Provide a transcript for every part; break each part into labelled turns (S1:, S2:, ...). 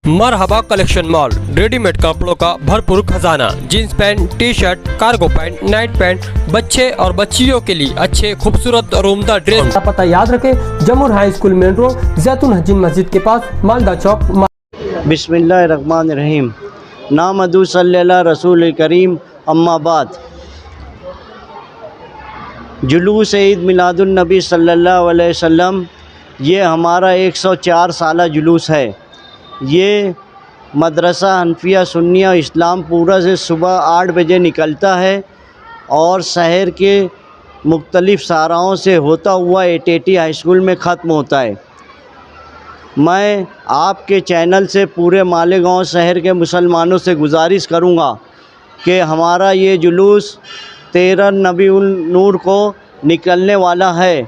S1: मरहबा collection mall, readymade कपड़ों का भरपूर खजाना, jeans pant, T shirt, cargo pant, night pant, बच्चे और बच्चियों के लिए अच्छे खूबसूरत और उम्दा ड्रेस।
S2: पता याद रखें, जमूर हाई स्कूल मेन रोड, जैतून हजीन मस्जिद के पास, मालदा चौक।
S3: बिस्मिल्लाहिर्रहमानिर्रहीम। नामदू सल्लल्लाहु रसूल करीम, अम्मा बाद। जुलूस ईद मिलादुन्नबी सल्लल्लाहु अलैहि वसल्लम, ये हमारा 104 साला जुलूस है। ये मदरसा हनफिया सुन्निया इस्लामपुरा से सुबह 8 बजे निकलता है और शहर के मुख्तलिफ़ शाहराहों से होता हुआ एटीटी हाई स्कूल में ख़त्म होता है। मैं आपके चैनल से पूरे मालेगांव शहर के मुसलमानों से गुजारिश करूंगा कि हमारा ये जुलूस 13 रबीउल नूर को निकलने वाला है।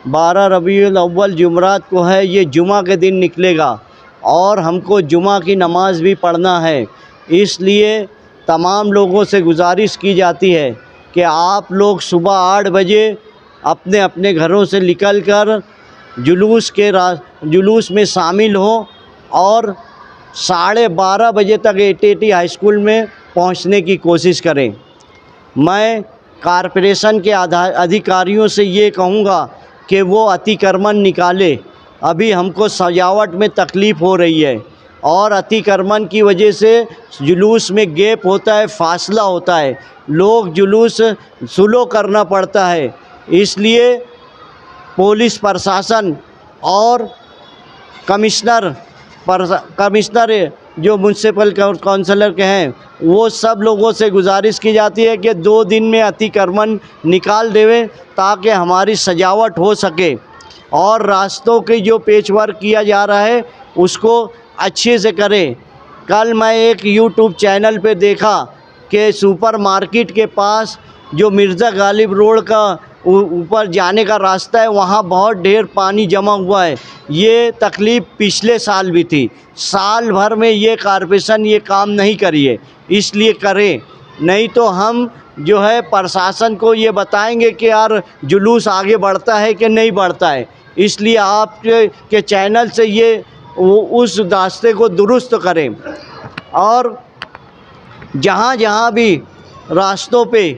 S3: 12 रबीउल अव्वल जुमरात को है, ये जुमा के दिन निकलेगा और हमको जुमा की नमाज़ भी पढ़ना है। इसलिए तमाम लोगों से गुजारिश की जाती है कि आप लोग सुबह 8 बजे अपने अपने घरों से निकलकर जुलूस में शामिल हों और 12:30 बजे तक एटीटी हाई स्कूल में पहुंचने की कोशिश करें। मैं कॉरपोरेशन के अधिकारियों से ये कहूँगा कि वो अतिक्रमण निकाले। अभी हमको सजावट में तकलीफ़ हो रही है और अतिक्रमण की वजह से जुलूस में गैप होता है, फासला होता है, लोग जुलूस स्लो करना पड़ता है। इसलिए पुलिस प्रशासन और कमिश्नर जो म्यूनसिपल काउंसलर के हैं, वो सब लोगों से गुजारिश की जाती है कि 2 दिन में अतिक्रमण निकाल देवें ताकि हमारी सजावट हो सके और रास्तों की जो पेच वर्क किया जा रहा है उसको अच्छे से करें। कल मैं एक यूट्यूब चैनल पे देखा कि सुपर मार्केट के पास जो मिर्ज़ा गालिब रोड का ऊपर जाने का रास्ता है, वहाँ बहुत ढेर पानी जमा हुआ है। ये तकलीफ़ पिछले साल भी थी। साल भर में ये कॉरपोरेशन ये काम नहीं करी है, इसलिए करें, नहीं तो हम जो है प्रशासन को ये बताएंगे कि यार जुलूस आगे बढ़ता है कि नहीं बढ़ता है। इसलिए आपके चैनल से ये उस रास्ते को दुरुस्त करें और जहाँ जहाँ भी रास्तों पे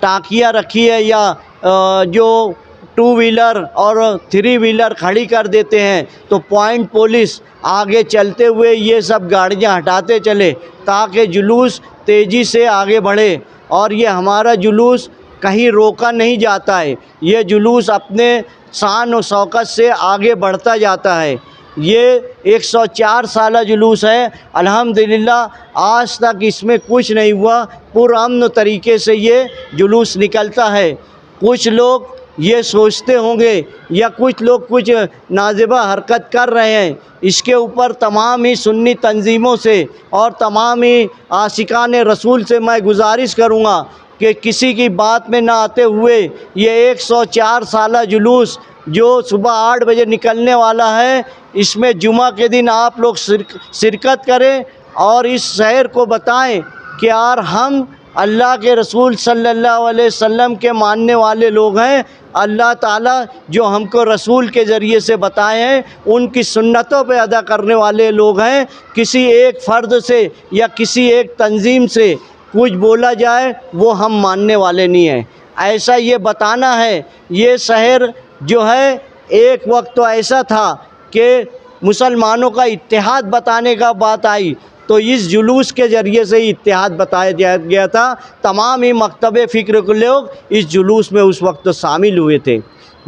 S3: टाकियाँ रखी है या जो 2 व्हीलर और 3 व्हीलर खड़ी कर देते हैं तो पॉइंट पुलिस आगे चलते हुए ये सब गाड़ियाँ हटाते चले ताकि जुलूस तेज़ी से आगे बढ़े और ये हमारा जुलूस कहीं रोका नहीं जाता है। ये जुलूस अपने शान और शौकत से आगे बढ़ता जाता है। ये 104 साला जुलूस है। अल्हम्दुलिल्लाह आज तक इसमें कुछ नहीं हुआ, पुरअमन तरीके से ये जुलूस निकलता है। कुछ लोग ये सोचते होंगे या कुछ लोग कुछ नाज़िबा हरकत कर रहे हैं, इसके ऊपर तमाम ही सुन्नी तंजीमों से और तमाम ही आशिकान रसूल से मैं गुजारिश करूँगा कि किसी की बात में ना आते हुए ये 104 साला जुलूस जो सुबह 8 बजे निकलने वाला है, इसमें जुमा के दिन आप लोग शिरकत करें और इस शहर को बताएं कि यार हम अल्लाह के रसूल सल्लल्लाहु अलैहि वसल्लम के मानने वाले लोग हैं। अल्लाह ताला जो हमको रसूल के ज़रिए से बताए हैं उनकी सुन्नतों पे अदा करने वाले लोग हैं। किसी एक फ़र्द से या किसी एक तंजीम से कुछ बोला जाए वो हम मानने वाले नहीं हैं। ऐसा ये बताना है। ये शहर जो है एक वक्त तो ऐसा था कि मुसलमानों का इत्तेहाद बताने का बात आई तो इस जुलूस के ज़रिए से ही इत्तेहाद बताया गया था। तमाम ही मकतब फ़िक्र के लोग इस जुलूस में उस वक्त तो शामिल हुए थे।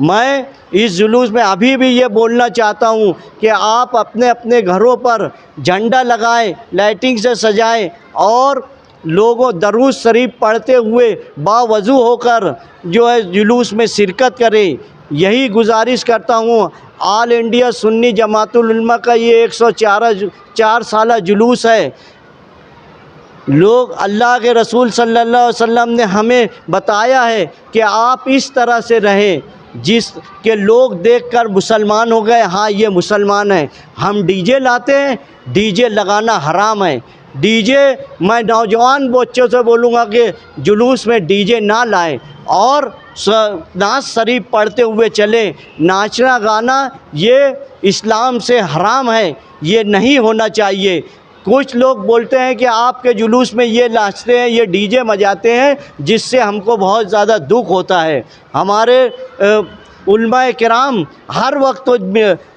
S3: मैं इस जुलूस में अभी भी ये बोलना चाहता हूँ कि आप अपने अपने घरों पर झंडा लगाएं, लाइटिंग से सजाएं और लोगों दरूद शरीफ पढ़ते हुए बावजू होकर जो है जुलूस में शिरकत करें। यही गुजारिश करता हूँ। ऑल इंडिया सुन्नी जमातुल उलमा का ये 104 साला जुलूस है। लोग अल्लाह के रसूल सल्लल्लाहु अलैहि वसल्लम ने हमें बताया है कि आप इस तरह से रहें जिस के लोग देखकर मुसलमान हो गए, हाँ ये मुसलमान है। हम डीजे लाते हैं, डीजे लगाना हराम है। डीजे मैं नौजवान बच्चों से बोलूँगा कि जुलूस में डीजे ना लाएं और नाज शरीफ पढ़ते हुए चले। नाचना गाना ये इस्लाम से हराम है। ये नहीं होना चाहिए। कुछ लोग बोलते हैं कि आपके जुलूस में ये नाचते हैं, ये डीजे बजाते हैं, जिससे हमको बहुत ज़्यादा दुख होता है। हमारे उलमाए किराम हर वक्त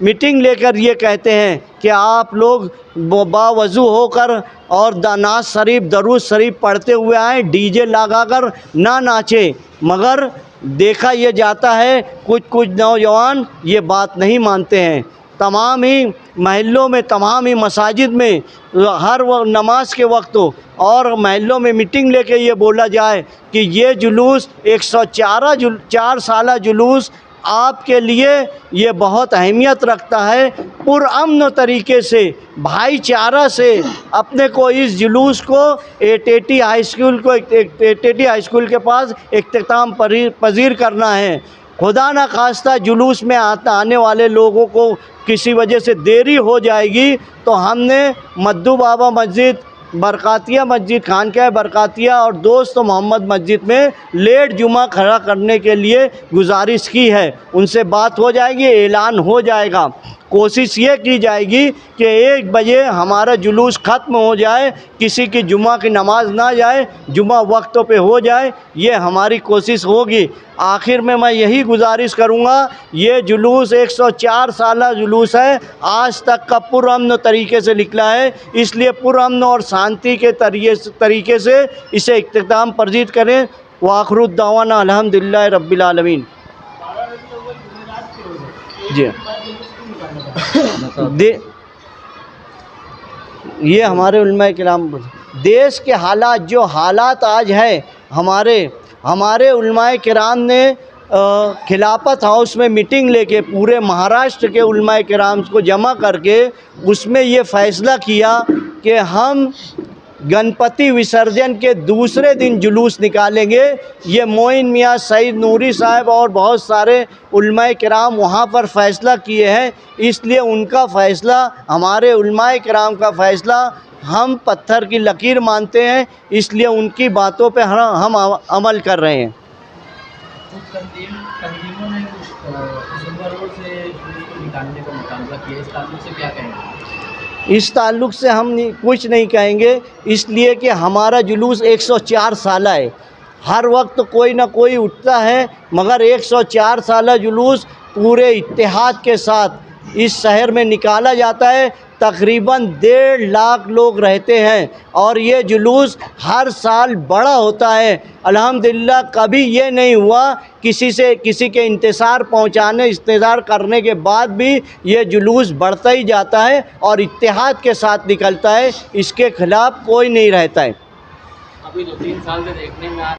S3: मीटिंग लेकर ये कहते हैं कि आप लोग बावज़ू होकर और नाज शरीफ दरूद शरीफ पढ़ते हुए आएँ, डीजे लगाकर ना नाचें। मगर देखा ये जाता है कुछ नौजवान ये बात नहीं मानते हैं। तमाम ही महल्लों में, तमाम ही मसाजिद में हर नमाज के वक्त और महल्लों में मीटिंग लेके ये बोला जाए कि ये जुलूस 104 साला जुलूस आपके लिए ये बहुत अहमियत रखता है। पुरअमन तरीके से, भाईचारा से अपने को इस जुलूस को एटीटी हाई स्कूल के पास इख्तिताम पजीर करना है। खुदा न खास्ता जुलूस में आने वाले लोगों को किसी वजह से देरी हो जाएगी तो हमने मद्दू बाबा मस्जिद, बरकातिया मस्जिद, खानकाह बरकातिया और दोस्त मोहम्मद मस्जिद में लेट जुमा खड़ा करने के लिए गुजारिश की है। उनसे बात हो जाएगी, ऐलान हो जाएगा। कोशिश ये की जाएगी कि 1 बजे हमारा जुलूस ख़त्म हो जाए, किसी की जुमा की नमाज ना जाए, जुमा वक्तों पे हो जाए, ये हमारी कोशिश होगी। आखिर में मैं यही गुजारिश करूँगा, ये जुलूस 104 साला जुलूस है, आज तक का पुरअमन तरीके से निकला है, इसलिए पुरअमन और शांति के तरीके से इसे इख्तिताम पजीर करें। वाखिरुद दावाना अल्हम्दुलिल्लाह रब्बिल आलमीन। जी ये हमारे उलमाए किराम, देश के हालात, जो हालात आज है, हमारे उलमाए किराम ने खिलाफत हाउस में मीटिंग लेके पूरे महाराष्ट्र के उलमाए किराम को जमा करके उसमें ये फ़ैसला किया कि हम गणपति विसर्जन के दूसरे दिन जुलूस निकालेंगे। ये मोइन मियाँ, सईद नूरी साहब और बहुत सारे उलमाए किराम वहाँ पर फ़ैसला किए हैं, इसलिए उनका फ़ैसला, हमारे उलमाए किराम का फ़ैसला हम पत्थर की लकीर मानते हैं, इसलिए उनकी बातों पे हम अमल कर रहे हैं।
S4: तंजीमों ने मुसलमानों से जुलूस को निकालने का मुतालबा किया, इस ताल्लुक से क्या कहेंगे?
S3: इस ताल्लुक़ से हम कुछ नहीं कहेंगे, इसलिए कि हमारा जुलूस 104 साला है। हर वक्त कोई ना कोई उठता है, मगर 104 साला जुलूस पूरे इत्तेहाद के साथ इस शहर में निकाला जाता है। तकरीबन 1.5 लाख लोग रहते हैं और ये जुलूस हर साल बड़ा होता है। अल्हम्दुलिल्लाह कभी ये नहीं हुआ किसी के इंतज़ार करने के बाद भी ये जुलूस बढ़ता ही जाता है और इत्तेहाद के साथ निकलता है, इसके ख़िलाफ़ कोई नहीं रहता है।
S4: अभी 2-3 साल से देखने में